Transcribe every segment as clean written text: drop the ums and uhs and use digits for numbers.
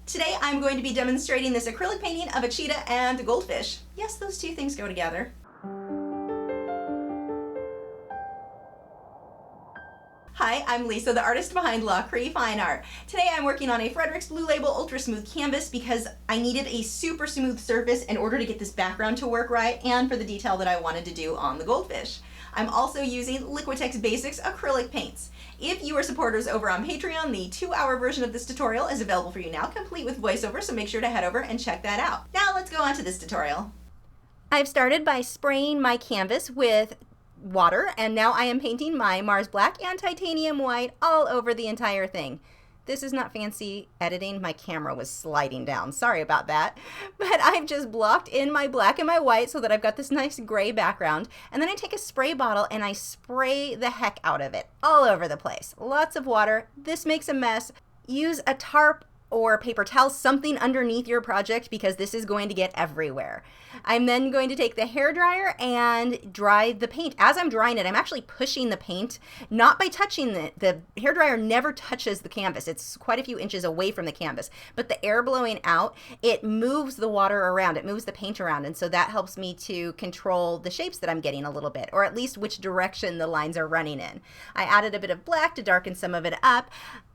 Today I'm going to be demonstrating this acrylic painting of a cheetah and a goldfish. Yes, those two things go together. Hi, I'm Lisa, the artist behind Lachri Fine Art. Today I'm working on a Fredrix Blue Label Ultra Smooth canvas because I needed a super smooth surface in order to get this background to work right and for the detail that I wanted to do on the goldfish. I'm also using Liquitex Basics Acrylic paints. If you are supporters over on Patreon, the 2-hour version of this tutorial is available for you now, complete with voiceover, so make sure to head over and check that out. Now let's go on to this tutorial. I've started by spraying my canvas with water, and now I am painting my Mars Black and Titanium White all over the entire thing. This is not fancy editing. My camera was sliding down. Sorry about that. But I've just blocked in my black and my white so that I've got this nice gray background. And then I take a spray bottle and I spray the heck out of it all over the place. Lots of water. This makes a mess. Use a tarp or paper towel, something underneath your project, because this is going to get everywhere. I'm then going to take the hairdryer and dry the paint. As I'm drying it, I'm actually pushing the paint, not by touching it. The hairdryer never touches the canvas. It's quite a few inches away from the canvas, but the air blowing out, it moves the water around, it moves the paint around, and so that helps me to control the shapes that I'm getting a little bit, or at least which direction the lines are running in. I added a bit of black to darken some of it up,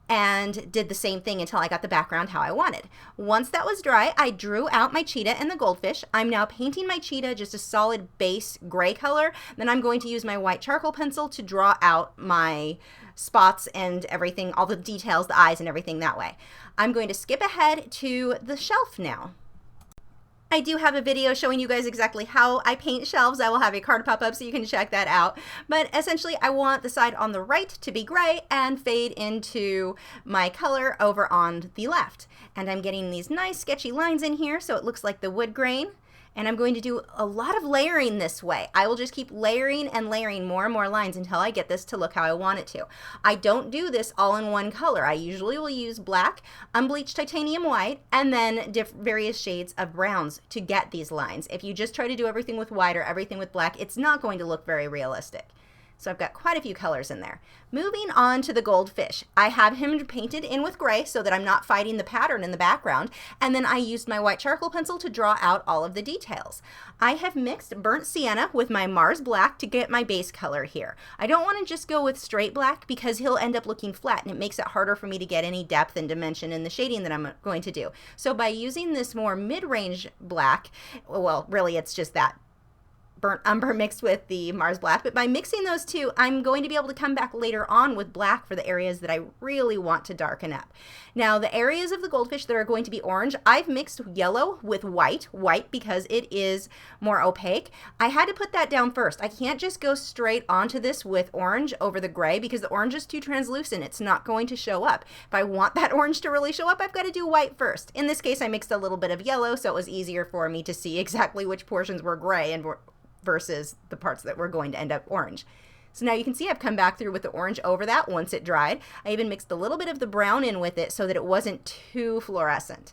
and did the same thing until I got the background how I wanted. Once that was dry, I drew out my cheetah and the goldfish. I'm now painting my cheetah just a solid base gray color. Then I'm going to use my white charcoal pencil to draw out my spots and everything, all the details, the eyes and everything that way. I'm going to skip ahead to the shelf now. I do have a video showing you guys exactly how I paint shelves. I will have a card pop up so you can check that out. But essentially, I want the side on the right to be gray and fade into my color over on the left. And I'm getting these nice sketchy lines in here so it looks like the wood grain. And I'm going to do a lot of layering this way. I will just keep layering and layering more and more lines until I get this to look how I want it to. I don't do this all in one color. I usually will use black, unbleached titanium white, and then various shades of browns to get these lines. If you just try to do everything with white or everything with black, it's not going to look very realistic. So I've got quite a few colors in there. Moving on to the goldfish. I have him painted in with gray so that I'm not fighting the pattern in the background. And then I used my white charcoal pencil to draw out all of the details. I have mixed burnt sienna with my Mars Black to get my base color here. I don't want to just go with straight black because he'll end up looking flat and it makes it harder for me to get any depth and dimension in the shading that I'm going to do. So by using this more mid-range black, well, really it's just that burnt umber mixed with the Mars Black, but by mixing those two, I'm going to be able to come back later on with black for the areas that I really want to darken up. Now, the areas of the goldfish that are going to be orange, I've mixed yellow with white because it is more opaque. I had to put that down first. I can't just go straight onto this with orange over the gray because the orange is too translucent. It's not going to show up. If I want that orange to really show up, I've got to do white first. In this case, I mixed a little bit of yellow, so it was easier for me to see exactly which portions were gray and versus the parts that were going to end up orange. So now you can see I've come back through with the orange over that once it dried. I even mixed a little bit of the brown in with it so that it wasn't too fluorescent.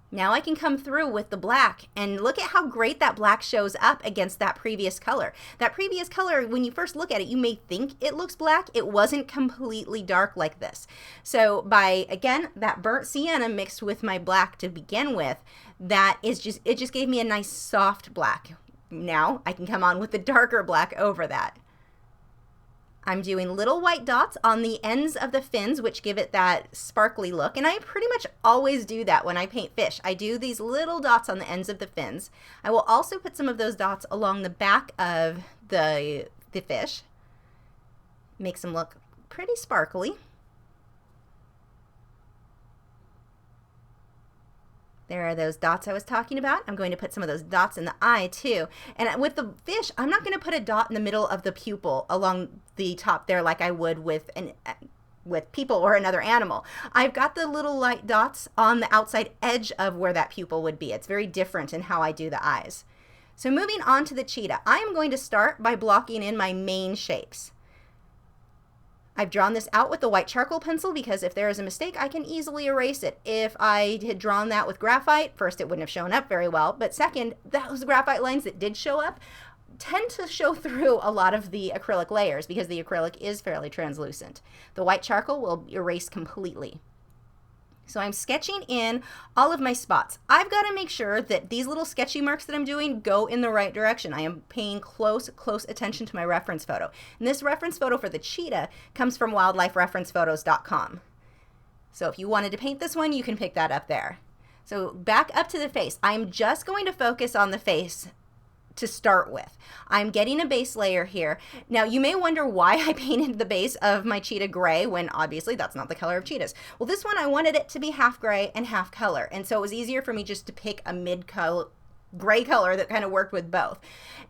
Now I can come through with the black and look at how great that black shows up against that previous color. That previous color, when you first look at it, you may think it looks black. It wasn't completely dark like this. So by, again, that burnt sienna mixed with my black to begin with, it just gave me a nice soft black. Now I can come on with the darker black over that. I'm doing little white dots on the ends of the fins, which give it that sparkly look. And I pretty much always do that when I paint fish. I do these little dots on the ends of the fins. I will also put some of those dots along the back of the fish. Makes them look pretty sparkly. There are those dots I was talking about. I'm going to put some of those dots in the eye too. And with the fish, I'm not going to put a dot in the middle of the pupil along the top there like I would with people or another animal. I've got the little light dots on the outside edge of where that pupil would be. It's very different in how I do the eyes. So moving on to the cheetah, I am going to start by blocking in my main shapes. I've drawn this out with the white charcoal pencil because if there is a mistake, I can easily erase it. If I had drawn that with graphite, first, it wouldn't have shown up very well, but second, those graphite lines that did show up tend to show through a lot of the acrylic layers because the acrylic is fairly translucent. The white charcoal will erase completely. So I'm sketching in all of my spots. I've got to make sure that these little sketchy marks that I'm doing go in the right direction. I am paying close attention to my reference photo. And this reference photo for the cheetah comes from wildlifereferencephotos.com. So if you wanted to paint this one, you can pick that up there. So back up to the face. I'm just going to focus on the face to start with. I'm getting a base layer here. Now you may wonder why I painted the base of my cheetah gray when obviously that's not the color of cheetahs. Well, this one I wanted it to be half gray and half color, and so it was easier for me just to pick a mid-color gray color that kind of worked with both.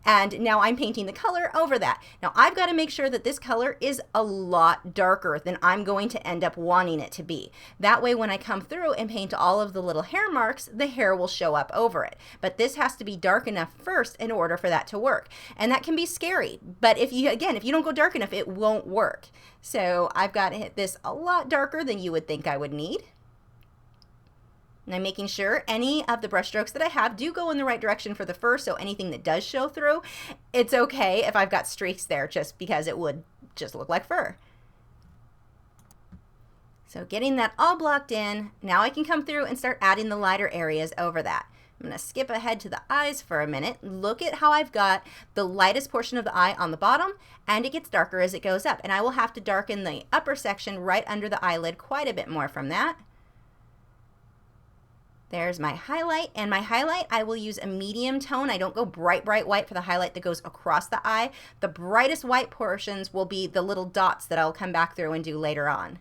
And now I'm painting the color over that. Now I've got to make sure that this color is a lot darker than I'm going to end up wanting it to be. That way when I come through and paint all of the little hair marks, the hair will show up over it. But this has to be dark enough first in order for that to work. And that can be scary. But if you don't go dark enough, it won't work. So I've got to hit this a lot darker than you would think I would need. And I'm making sure any of the brush strokes that I have do go in the right direction for the fur, so anything that does show through, it's okay if I've got streaks there just because it would just look like fur. So getting that all blocked in, now I can come through and start adding the lighter areas over that. I'm going to skip ahead to the eyes for a minute. Look at how I've got the lightest portion of the eye on the bottom, and it gets darker as it goes up. And I will have to darken the upper section right under the eyelid quite a bit more from that. There's my highlight, and my highlight I will use a medium tone. I don't go bright white for the highlight that goes across the eye. The brightest white portions will be the little dots that I'll come back through and do later on.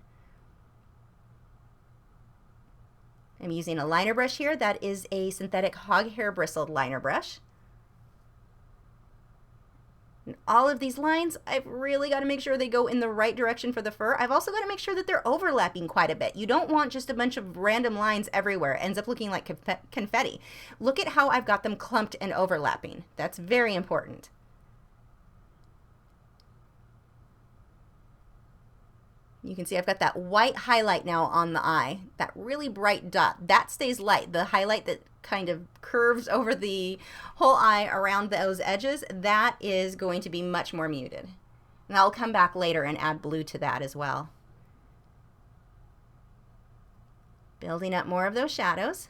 I'm using a liner brush here. That is a synthetic hog hair bristled liner brush. And all of these lines, I've really got to make sure they go in the right direction for the fur. I've also got to make sure that they're overlapping quite a bit. You don't want just a bunch of random lines everywhere. It ends up looking like confetti. Look at how I've got them clumped and overlapping. That's very important. You can see I've got that white highlight now on the eye, that really bright dot. That stays light. The highlight that kind of curves over the whole eye around those edges, that is going to be much more muted. And I'll come back later and add blue to that as well. Building up more of those shadows.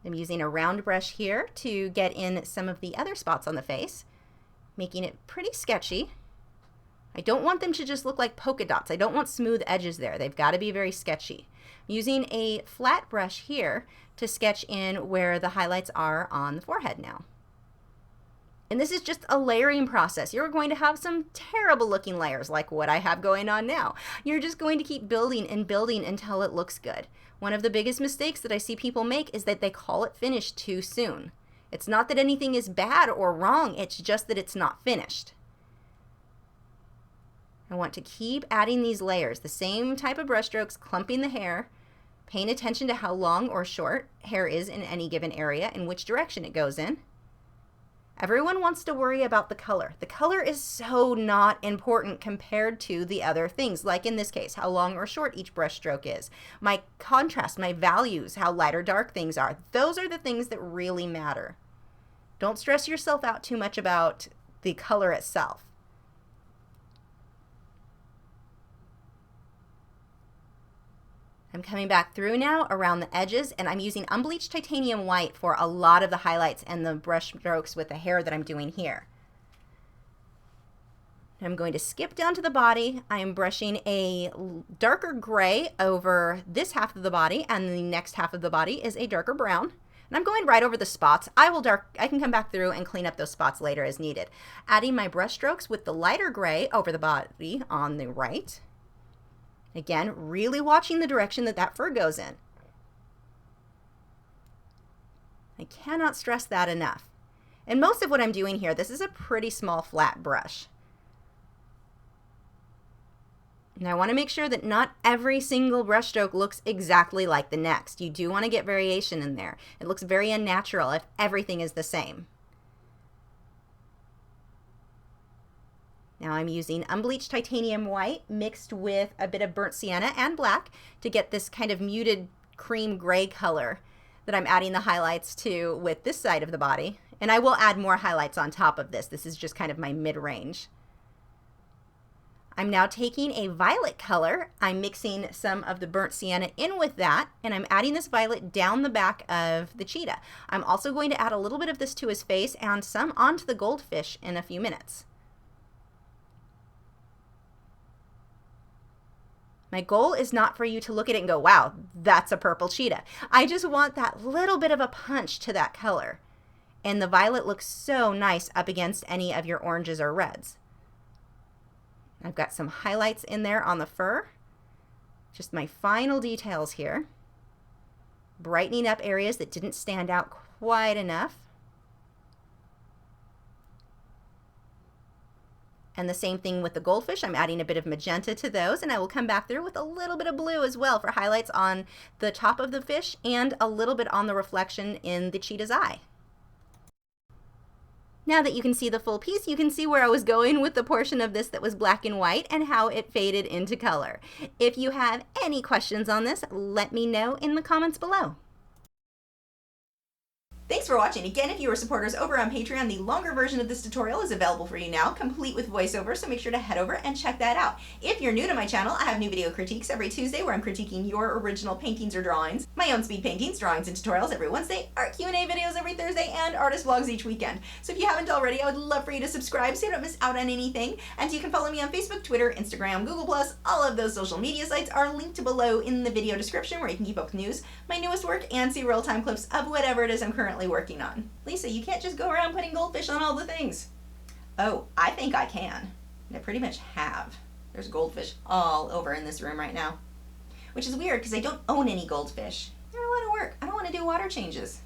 I'm using a round brush here to get in some of the other spots on the face, making it pretty sketchy. I don't want them to just look like polka dots. I don't want smooth edges there. They've got to be very sketchy. I'm using a flat brush here to sketch in where the highlights are on the forehead now. And this is just a layering process. You're going to have some terrible looking layers like what I have going on now. You're just going to keep building and building until it looks good. One of the biggest mistakes that I see people make is that they call it finished too soon. It's not that anything is bad or wrong, it's just that it's not finished. I want to keep adding these layers, the same type of brush strokes, clumping the hair, paying attention to how long or short hair is in any given area and which direction it goes in. Everyone wants to worry about the color. The color is so not important compared to the other things, like in this case, how long or short each brush stroke is. My contrast, my values, how light or dark things are. Those are the things that really matter. Don't stress yourself out too much about the color itself. I'm coming back through now around the edges, and I'm using unbleached titanium white for a lot of the highlights and the brush strokes with the hair that I'm doing here. I'm going to skip down to the body. I am brushing a darker gray over this half of the body, and the next half of the body is a darker brown. And I'm going right over the spots. I can come back through and clean up those spots later as needed. Adding my brush strokes with the lighter gray over the body on the right. Again, really watching the direction that that fur goes in. I cannot stress that enough. And most of what I'm doing here, this is a pretty small flat brush. And I want to make sure that not every single brush stroke looks exactly like the next. You do want to get variation in there. It looks very unnatural if everything is the same. Now I'm using unbleached titanium white mixed with a bit of burnt sienna and black to get this kind of muted cream gray color that I'm adding the highlights to with this side of the body. And I will add more highlights on top of this. This is just kind of my mid-range. I'm now taking a violet color. I'm mixing some of the burnt sienna in with that, and I'm adding this violet down the back of the cheetah. I'm also going to add a little bit of this to his face and some onto the goldfish in a few minutes. My goal is not for you to look at it and go, wow, that's a purple cheetah. I just want that little bit of a punch to that color. And the violet looks so nice up against any of your oranges or reds. I've got some highlights in there on the fur. Just my final details here. Brightening up areas that didn't stand out quite enough. And the same thing with the goldfish. I'm adding a bit of magenta to those, and I will come back through with a little bit of blue as well for highlights on the top of the fish and a little bit on the reflection in the cheetah's eye. Now that you can see the full piece, you can see where I was going with the portion of this that was black and white and how it faded into color. If you have any questions on this, let me know in the comments below. Thanks for watching. Again, if you are supporters over on Patreon, the longer version of this tutorial is available for you now, complete with voiceover, so make sure to head over and check that out. If you're new to my channel, I have new video critiques every Tuesday where I'm critiquing your original paintings or drawings, my own speed paintings, drawings, and tutorials every Wednesday, art Q&A videos every Thursday, and artist vlogs each weekend. So if you haven't already, I would love for you to subscribe so you don't miss out on anything. And you can follow me on Facebook, Twitter, Instagram, Google+. All of those social media sites are linked below in the video description where you can keep up with news, my newest work, and see real-time clips of whatever it is I'm currently working on. Lisa, you can't just go around putting goldfish on all the things. Oh, I think I can. I pretty much have. There's goldfish all over in this room right now. Which is weird because I don't own any goldfish. I don't want to work. I don't want to do water changes.